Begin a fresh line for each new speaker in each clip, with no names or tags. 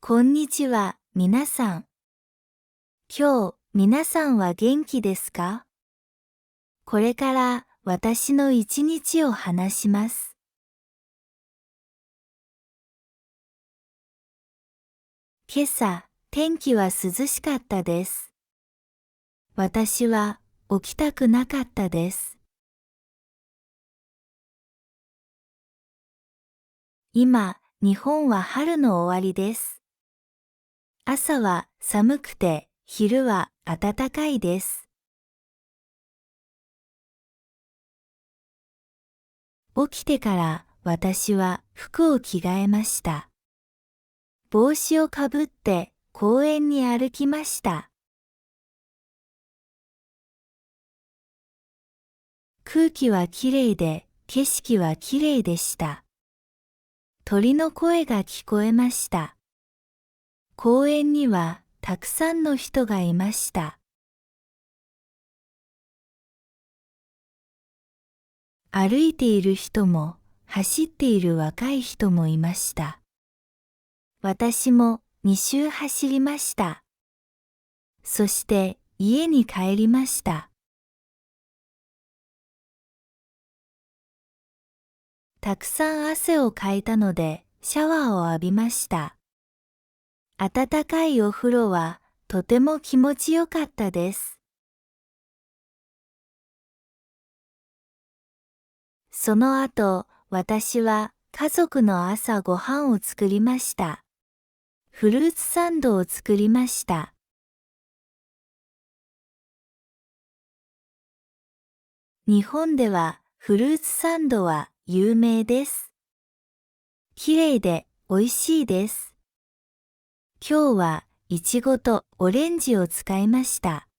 こんにちは、皆さん。今日、皆さんは元気ですか？これから私の一日を話します。今朝、天気は涼しかったです。私は起きたくなかったです。今、日本は春の終わりです。朝は寒くて、昼は暖かいです。起きてから私は服を着替えました。帽子をかぶって公園に歩きました。空気はきれいで、景色はきれいでした。鳥の声が聞こえました。公園にはたくさんの人がいました。歩いている人も、走っている若い人もいました。私も2周走りました。そして家に帰りました。たくさん汗をかいたのでシャワーを浴びました。温かいお風呂はとても気持ちよかったです。その後、私は家族の朝ごはんを作りました。フルーツサンドを作りました。日本ではフルーツサンドは有名です。きれいで美味しいです。今日はイチゴとオレンジを使いました。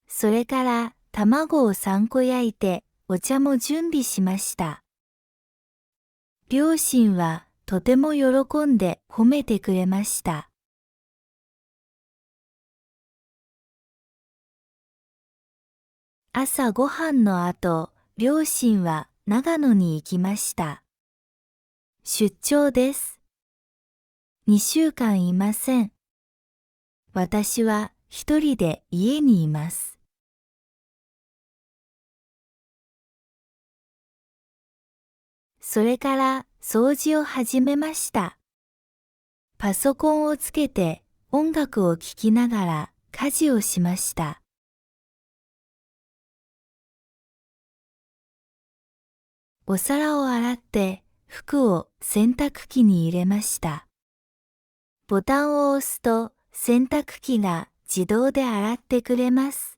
それから卵を3個焼いてお茶も準備しました。両親はとても喜んで褒めてくれました。朝ごはんの後、両親は長野に行きました。出張です。2週間いません。私は一人で家にいます。それから掃除を始めました。パソコンをつけて音楽を聴きながら家事をしました。お皿を洗って服を洗濯機に入れました。ボタンを押すと洗濯機が自動で洗ってくれます。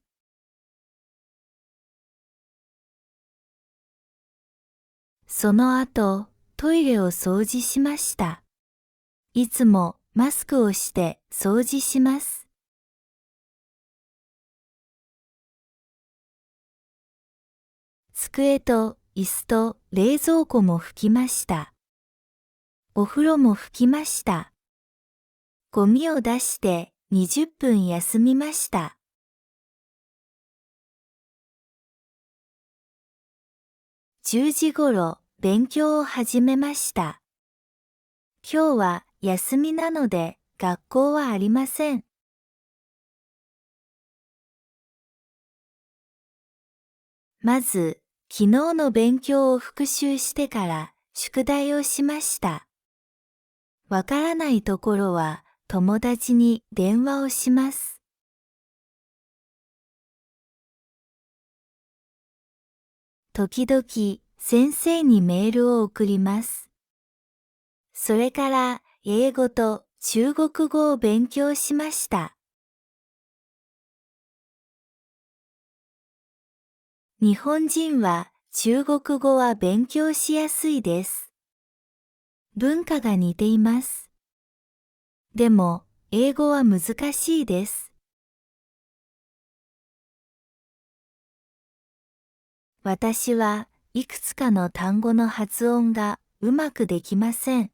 その後、トイレを掃除しました。いつもマスクをして掃除します。机と椅子と冷蔵庫も拭きました。お風呂も拭きました。ゴミを出して20分休みました。10時ごろ勉強を始めました。今日は休みなので学校はありません。まず、昨日の勉強を復習してから宿題をしました。わからないところは友達に電話をします。時々先生にメールを送ります。それから英語と中国語を勉強しました。日本人は中国語は勉強しやすいです。文化が似ています。でも、英語は難しいです。私はいくつかの単語の発音がうまくできません。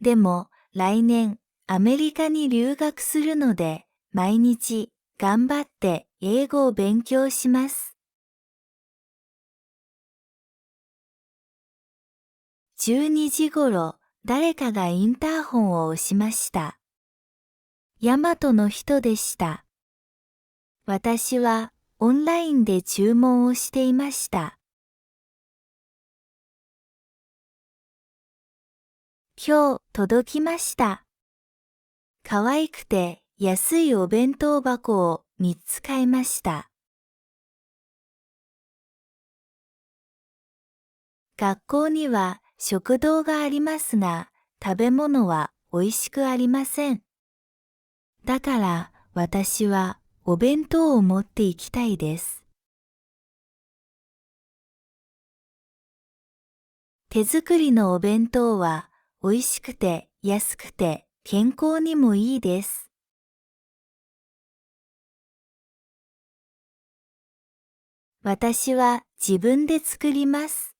でも、来年、アメリカに留学するので、毎日、頑張って英語を勉強します。12時ごろ、誰かがインターホンを押しました。ヤマトの人でした。私はオンラインで注文をしていました。今日届きました。可愛くて安いお弁当箱を3つ買いました。学校には食堂がありますが、食べ物は美味しくありません。だから私はお弁当を持って行きたいです。手作りのお弁当は美味しくて安くて健康にもいいです。私は自分で作ります。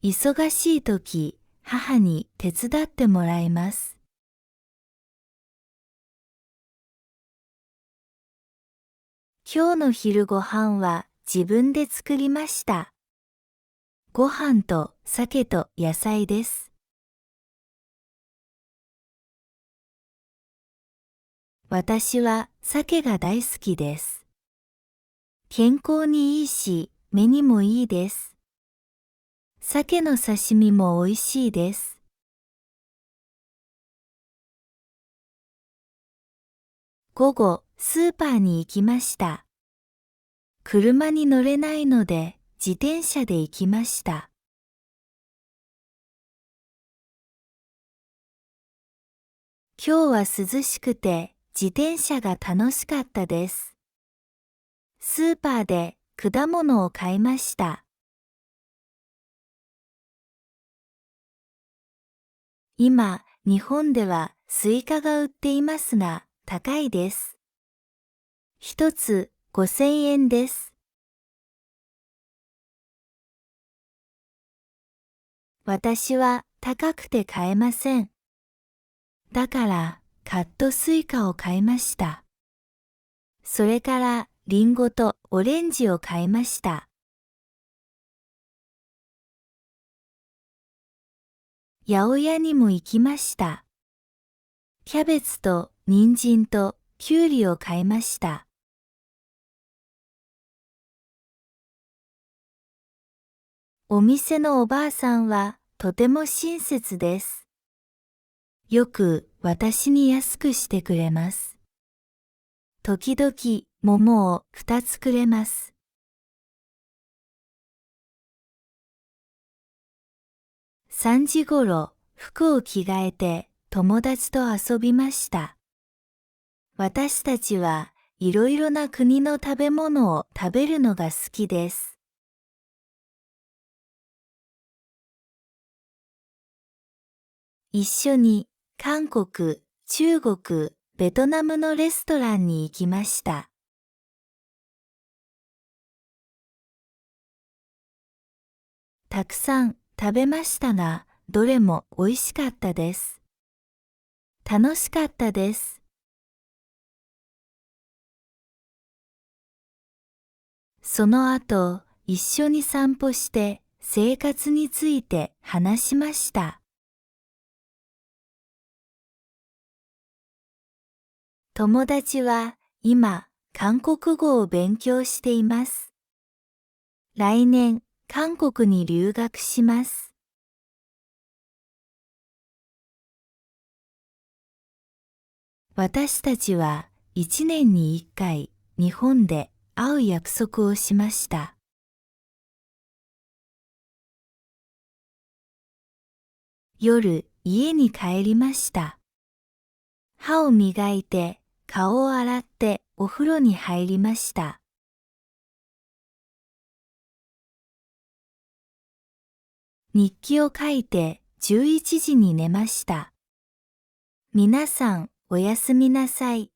忙しいとき、母に手伝ってもらいます。今日の昼ご飯は自分で作りました。ご飯と鮭と野菜です。私は鮭が大好きです。健康にいいし、目にもいいです。鮭の刺身も美味しいです。午後、スーパーに行きました。車に乗れないので、自転車で行きました。今日は涼しくて、自転車が楽しかったです。スーパーで果物を買いました。今、日本ではスイカが売っていますが、高いです。一つ5000円です。私は高くて買えません。だから、カットスイカを買いました。それから、リンゴとオレンジを買いました。八百屋にも行きました。キャベツと人参とキュウリを買いました。お店のおばあさんはとても親切です。よく私に安くしてくれます。時々桃を2つくれます。3時ごろ、服を着替えて友達と遊びました。私たちはいろいろな国の食べ物を食べるのが好きです。一緒に韓国、中国、ベトナムのレストランに行きました。たくさん食べましたが、どれも美味しかったです。楽しかったです。その後、一緒に散歩して生活について話しました。友達は今、韓国語を勉強しています。来年、韓国に留学します。私たちは1年に1回、日本で会う約束をしました。夜、家に帰りました。歯を磨いて、顔を洗ってお風呂に入りました。日記を書いて11時に寝ました。皆さん、おやすみなさい。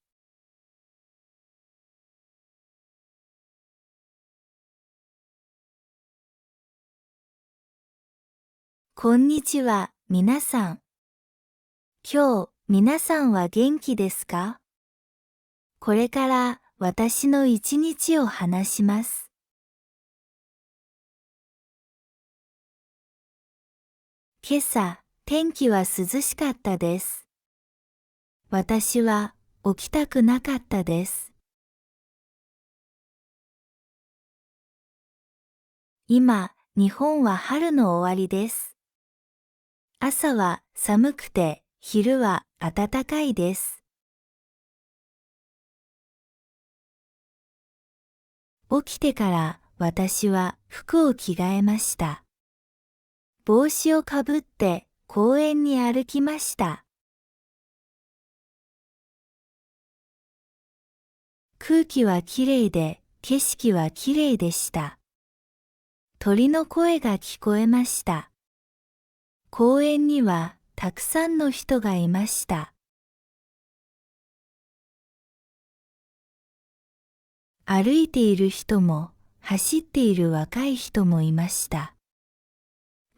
こんにちは、皆さん。今日、皆さんは元気ですか？これから私の一日を話します。今朝、天気は涼しかったです。私は起きたくなかったです。今、日本は春の終わりです。朝は寒くて、昼は暖かいです。起きてから私は服を着替えました。帽子をかぶって公園に歩きました。空気はきれいで、景色はきれいでした。鳥の声が聞こえました。公園にはたくさんの人がいました。歩いている人も、走っている若い人もいました。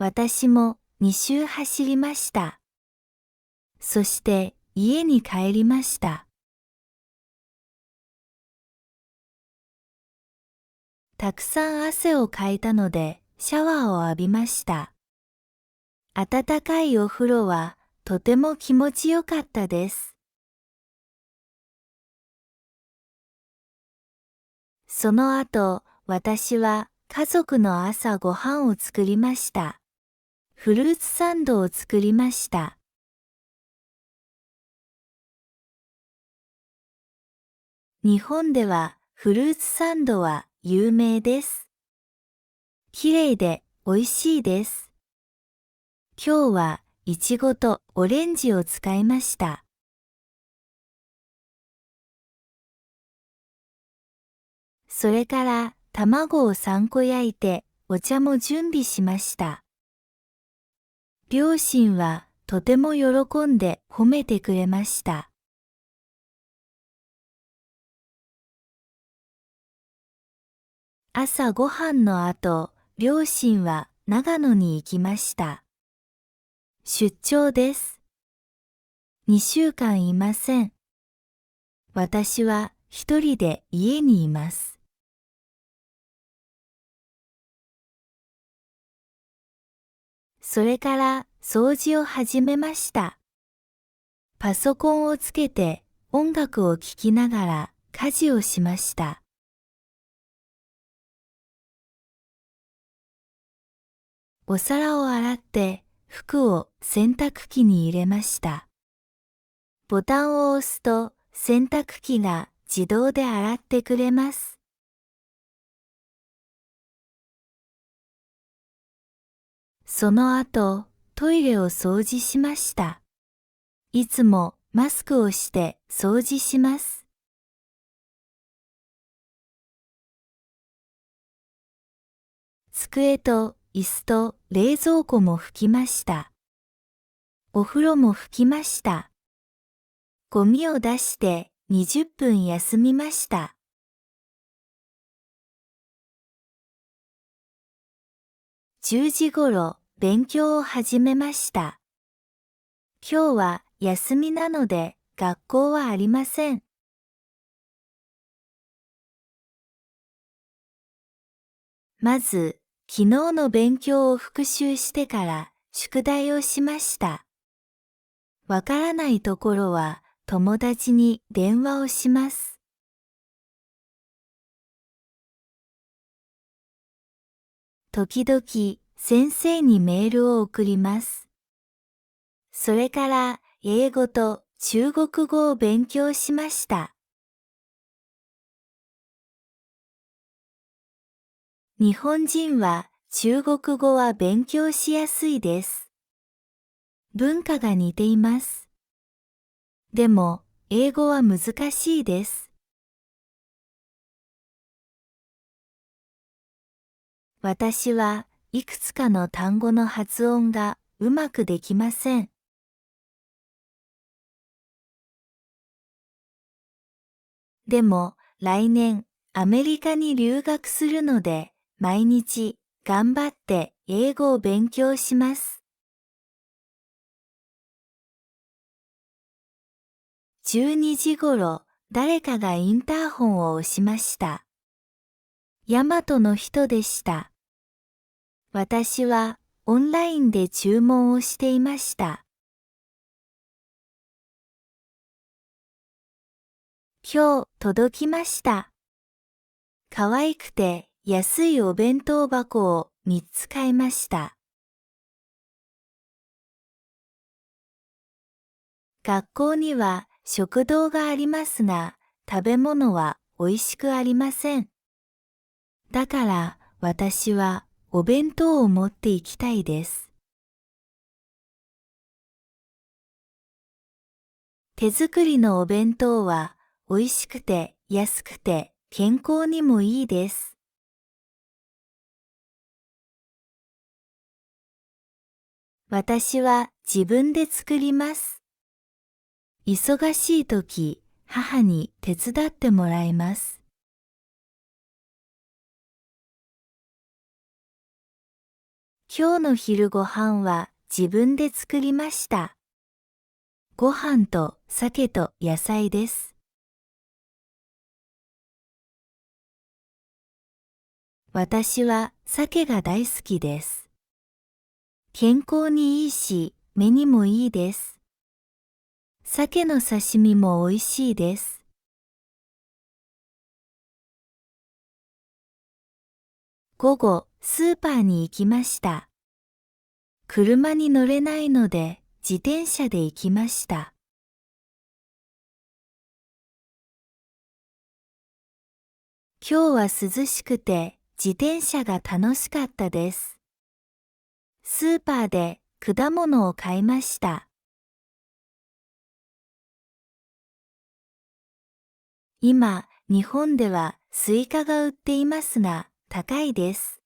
私も2周走りました。そして家に帰りました。たくさん汗をかいたのでシャワーを浴びました。温かいお風呂はとても気持ちよかったです。その後、私は家族の朝ごはんを作りました。フルーツサンドを作りました。日本ではフルーツサンドは有名です。きれいで美味しいです。今日はイチゴとオレンジを使いました。それから卵を3個焼いてお茶も準備しました。両親はとても喜んで褒めてくれました。朝ごはんの後、両親は長野に行きました。出張です。2週間いません。私は一人で家にいます。それから掃除を始めました。パソコンをつけて音楽を聴きながら家事をしました。お皿を洗って服を洗濯機に入れました。ボタンを押すと洗濯機が自動で洗ってくれます。その後、トイレを掃除しました。いつもマスクをして掃除します。机と椅子と冷蔵庫も拭きました。お風呂も拭きました。ゴミを出して20分休みました。10時ごろ勉強を始めました。今日は休みなので学校はありません。まず、昨日の勉強を復習してから宿題をしました。わからないところは友達に電話をします。時々先生にメールを送ります。それから英語と中国語を勉強しました。日本人は中国語は勉強しやすいです。文化が似ています。でも、英語は難しいです。私はいくつかの単語の発音がうまくできません。でも、来年アメリカに留学するので、毎日頑張って英語を勉強します。12時ごろ、誰かがインターホンを押しました。ヤマトの人でした。私はオンラインで注文をしていました。今日届きました。可愛くて安いお弁当箱を3つ買いました。学校には食堂がありますが、食べ物は美味しくありません。だから私はお弁当を持って行きたいです。手作りのお弁当は美味しくて安くて健康にもいいです。私は自分で作ります。忙しいとき、母に手伝ってもらいます。今日の昼ご飯は自分で作りました。ご飯と鮭と野菜です。私は鮭が大好きです。健康にいいし、目にもいいです。鮭の刺身も美味しいです。午後、スーパーに行きました。車に乗れないので、自転車で行きました。今日は涼しくて、自転車が楽しかったです。スーパーで果物を買いました。今、日本ではスイカが売っていますが、高いです。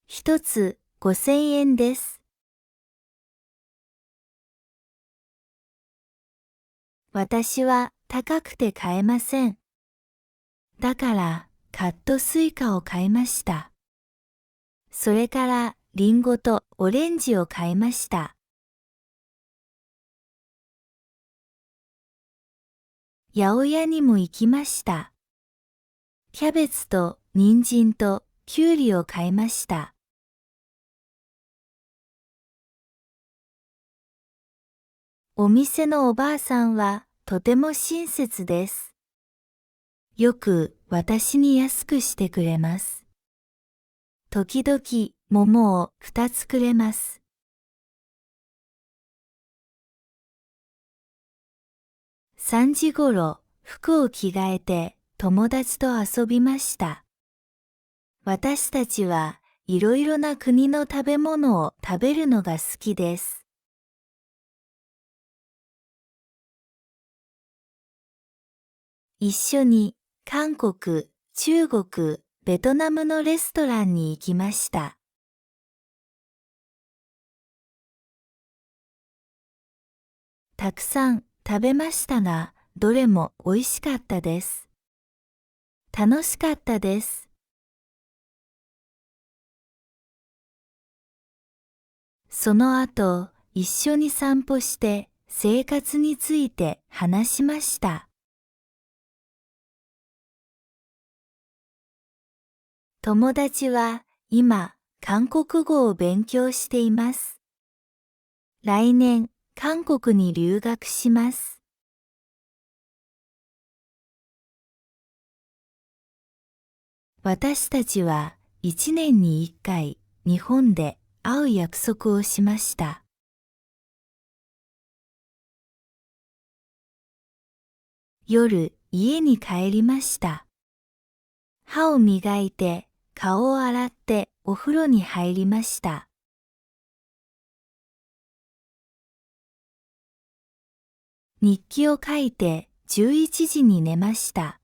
一つ5000円です。私は高くて買えません。だから、カットスイカを買いました。それから、リンゴとオレンジを買いました。八百屋にも行きました。キャベツと人参とキュウリを買いました。お店のおばあさんはとても親切です。よく私に安くしてくれます。時々桃を2つくれます。3時ごろ、服を着替えて友達と遊びました。私たちはいろいろな国の食べ物を食べるのが好きです。一緒に韓国、中国、ベトナムのレストランに行きました。たくさん食べましたが、どれも美味しかったです。楽しかったです。その後、一緒に散歩して生活について話しました。友達は今、韓国語を勉強しています。来年、韓国に留学します。私たちは1年に1回、日本で会う約束をしました。夜、家に帰りました。歯を磨いて、顔を洗ってお風呂に入りました。日記を書いて11時に寝ました。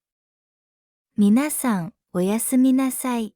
皆さん、おやすみなさい。